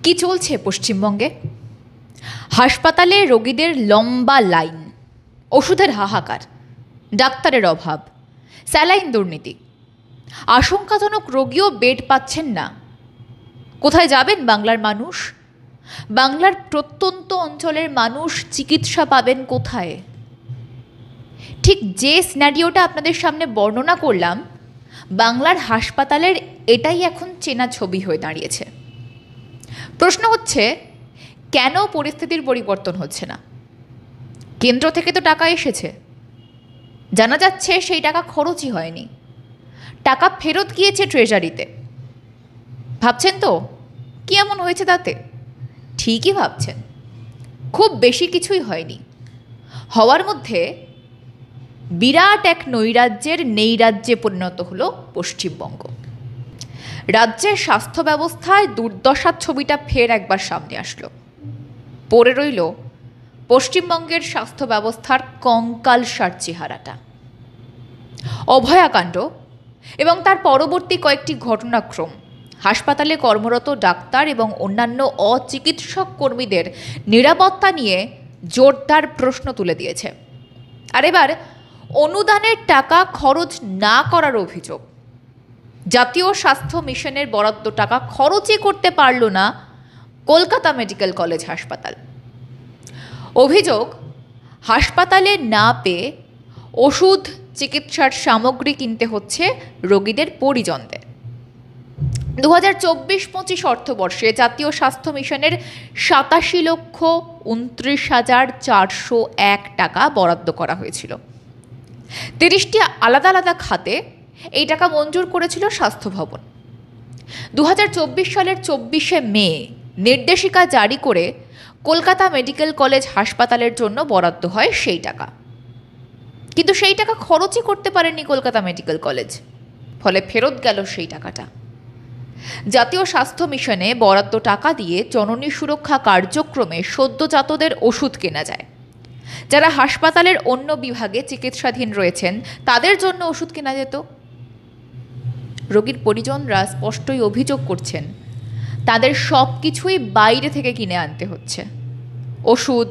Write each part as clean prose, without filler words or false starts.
কি চলছে পশ্চিমবঙ্গে? হাসপাতালে রোগীদের লম্বা লাইন, ওষুধের হাহাকার, ডাক্তারের অভাব, স্যালাইন দুর্নীতি, আশঙ্কাজনক রোগীও বেড পাচ্ছেন না। কোথায় যাবেন বাংলার মানুষ? বাংলার প্রত্যন্ত অঞ্চলের মানুষ চিকিৎসা পাবেন কোথায়? ঠিক যে সিনারিওটা আপনাদের সামনে বর্ণনা করলাম, বাংলার হাসপাতালের এটাই এখন চেনা ছবি হয়ে দাঁড়িয়েছে। প্রশ্ন হচ্ছে, কেন পরিস্থিতির পরিবর্তন হচ্ছে না? কেন্দ্র থেকে তো টাকা এসেছে, জানা যাচ্ছে সেই টাকা খরচই হয়নি, টাকা ফেরত গিয়েছে ট্রেজারিতে। ভাবছেন তো কি এমন হয়েছে তাতে? ঠিকই ভাবছেন, খুব বেশি কিছুই হয়নি। হওয়ার মধ্যে বিরাট এক নৈরাজ্যের নৈরাজ্যে পরিণত হলো পশ্চিমবঙ্গ। রাজ্যের স্বাস্থ্য ব্যবস্থায় দুর্দশার ছবিটা ফের একবার সামনে আসলো। পড়ে রইল পশ্চিমবঙ্গের স্বাস্থ্য ব্যবস্থার কঙ্কালসার চেহারাটা। অভয়াকাণ্ড এবং তার পরবর্তী কয়েকটি ঘটনাক্রম হাসপাতালে কর্মরত ডাক্তার এবং অন্যান্য অচিকিৎসক কর্মীদের নিরাপত্তা নিয়ে জোরদার প্রশ্ন তুলে দিয়েছে। আর এবার অনুদানের টাকা খরচ না করার অভিযোগ। জাতীয় স্বাস্থ্য মিশনের বরাদ্দ টাকা খরচই করতে পারল না কলকাতা মেডিকেল কলেজ হাসপাতাল। অভিযোগ, হাসপাতালে না পেয়ে ওষুধ, চিকিৎসার সামগ্রী কিনতে হচ্ছে রোগীদের পরিজনদের। 2024-25 অর্থবর্ষে জাতীয় স্বাস্থ্য মিশনের 87,29,401 টাকা বরাদ্দ করা হয়েছিল। 30টি আলাদা আলাদা খাতে এই টাকা মঞ্জুর করেছিল স্বাস্থ্য ভবন। 2024 সালের 24শে মে নির্দেশিকা জারি করে কলকাতা মেডিকেল কলেজ হাসপাতালের জন্য বরাদ্দ হয় সেই টাকা। কিন্তু সেই টাকা খরচই করতে পারেনি কলকাতা মেডিকেল কলেজ, ফলে ফেরত গেল সেই টাকাটা। জাতীয় স্বাস্থ্য মিশনে বরাদ্দ টাকা দিয়ে জননী সুরক্ষা কার্যক্রমে সদ্যজাতদের ওষুধ কেনা যায়। যারা হাসপাতালের অন্য বিভাগে চিকিৎসাধীন রয়েছেন তাদের জন্য ওষুধ কেনা যেত। রোগীর পরিজনরা স্পষ্টই অভিযোগ করছেন, তাদের সব কিছুই বাইরে থেকে কিনে আনতে হচ্ছে। ওষুধ,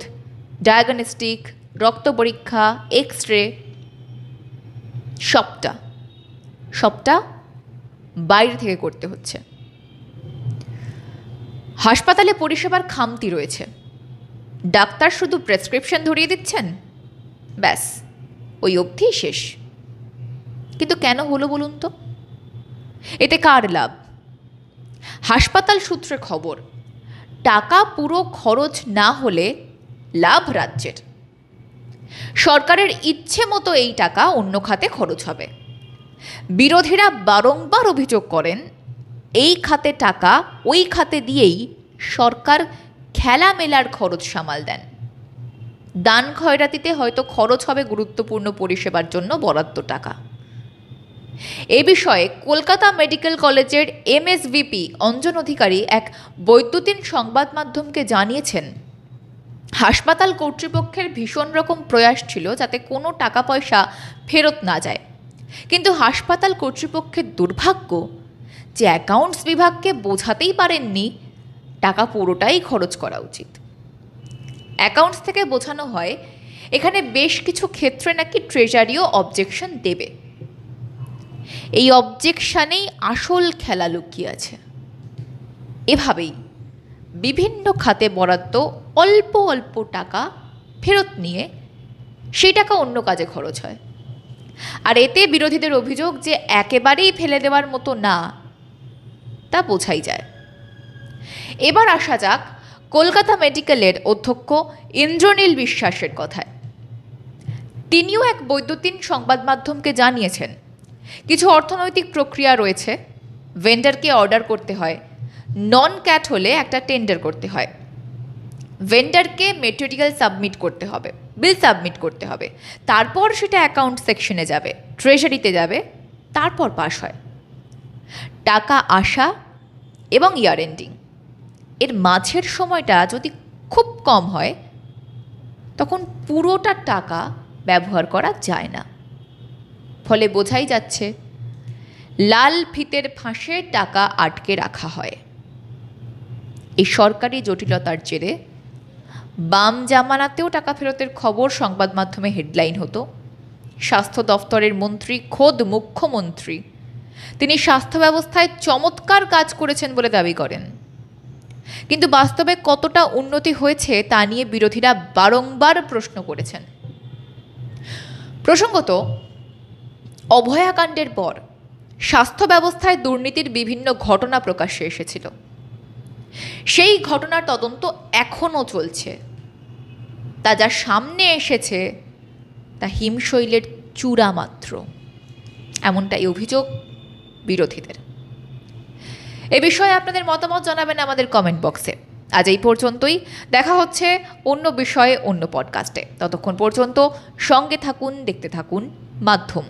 ডায়াগনস্টিক, রক্ত পরীক্ষা, এক্স রে, সবটা বাইরে থেকে করতে হচ্ছে। হাসপাতালে পরিষেবার খামতি রয়েছে। ডাক্তার শুধু প্রেসক্রিপশন ধরিয়ে দিচ্ছেন, ব্যাস ওই অবধিই শেষ। কিন্তু কেন হলো বলুন তো? এতে কার লাভ? হাসপাতাল সূত্রে খবর, টাকা পুরো খরচ না হলে লাভ রাজ্যের। সরকারের ইচ্ছে মতো এই টাকা অন্য খাতে খরচ হবে। বিরোধীরা বারংবার অভিযোগ করেন, এই খাতে টাকা ওই খাতে দিয়েই সরকার খেলা মেলার খরচ সামাল দেন। দান খয়রাতিতে হয়তো খরচ হবে গুরুত্বপূর্ণ পরিষেবার জন্য বরাদ্দ টাকা। এ বিষয়ে কলকাতা মেডিকেল কলেজের এমএসভিপি অঞ্জন অধিকারী এক বৈদ্যুতিন সংবাদ মাধ্যমকে জানিয়েছেন, হাসপাতাল কর্তৃপক্ষের ভীষণ রকম প্রয়াস ছিল যাতে কোনো টাকা পয়সা ফেরত না যায়। কিন্তু হাসপাতাল কর্তৃপক্ষের দুর্ভাগ্য যে অ্যাকাউন্টস বিভাগকে বোঝাতেই পারেননি টাকা পুরোটাই খরচ করা উচিত। অ্যাকাউন্টস থেকে বোঝানো হয় এখানে বেশ কিছু ক্ষেত্রে নাকি ট্রেজারিও অবজেকশন দেবে। এই অবজেকশনেই আসল খেলা লুকিয়ে আছে। এভাবেই বিভিন্ন খাতে বরাদ্দ অল্প অল্প টাকা ফেরত নিয়ে সেই টাকা অন্য কাজে খরচ হয়। আর এতে বিরোধীদের অভিযোগ যে একেবারেই ফেলে দেওয়ার মতো না, তা বোঝাই যায়। এবার আসা যাক কলকাতা মেডিকেলের অধ্যক্ষ ইন্দ্রনীল বিশ্বাসের কথায়। তিনিও এক বৈদ্যুতিন সংবাদ মাধ্যমকে জানিয়েছেন, কিছু অর্থনৈতিক প্রক্রিয়া রয়েছে। ভেন্ডারকে অর্ডার করতে হয়, নন ক্যাট হলে একটা টেন্ডার করতে হয়, ভেন্ডারকে মেটেরিয়াল সাবমিট করতে হবে, বিল সাবমিট করতে হবে, তারপর সেটা অ্যাকাউন্ট সেকশনে যাবে, ট্রেজারিতে যাবে, তারপর পাস হয়। টাকা আসা এবং ইয়ার এন্ডিং, এর মাঝের সময়টা যদি খুব কম হয় তখন পুরোটা টাকা ব্যবহার করা যায় না। ফলে বোঝাই যাচ্ছে লাল ফিতের ফাঁসে টাকা আটকে রাখা হয়। এই সরকারি জটিলতার জেরে বাম জামানাতেও টাকা ফেরতের খবর সংবাদ মাধ্যমে হেডলাইন হতো। স্বাস্থ্য দফতরের মন্ত্রী, খোদ মুখ্যমন্ত্রী, তিনি স্বাস্থ্য ব্যবস্থায় চমৎকার কাজ করেছেন বলে দাবি করেন। কিন্তু বাস্তবে কতটা উন্নতি হয়েছে তা নিয়ে বিরোধীরা বারংবার প্রশ্ন করেছেন। প্রসঙ্গত, অভয়াকাণ্ডের পর স্বাস্থ্য ব্যবস্থায় দুর্নীতির বিভিন্ন ঘটনা প্রকাশ্যে এসেছিল। সেই ঘটনার তদন্ত এখনও চলছে। তা যা সামনে এসেছে তা হিমশৈলের চূড়া মাত্র, এমনটাই অভিযোগ বিরোধীদের। এ বিষয়ে আপনাদের মতামত জানাবেন আমাদের কমেন্ট বক্সে। আজ এই পর্যন্তই, দেখা হচ্ছে অন্য বিষয়ে অন্য পডকাস্টে। ততক্ষণ পর্যন্ত সঙ্গে থাকুন, দেখতে থাকুন মাধ্যম।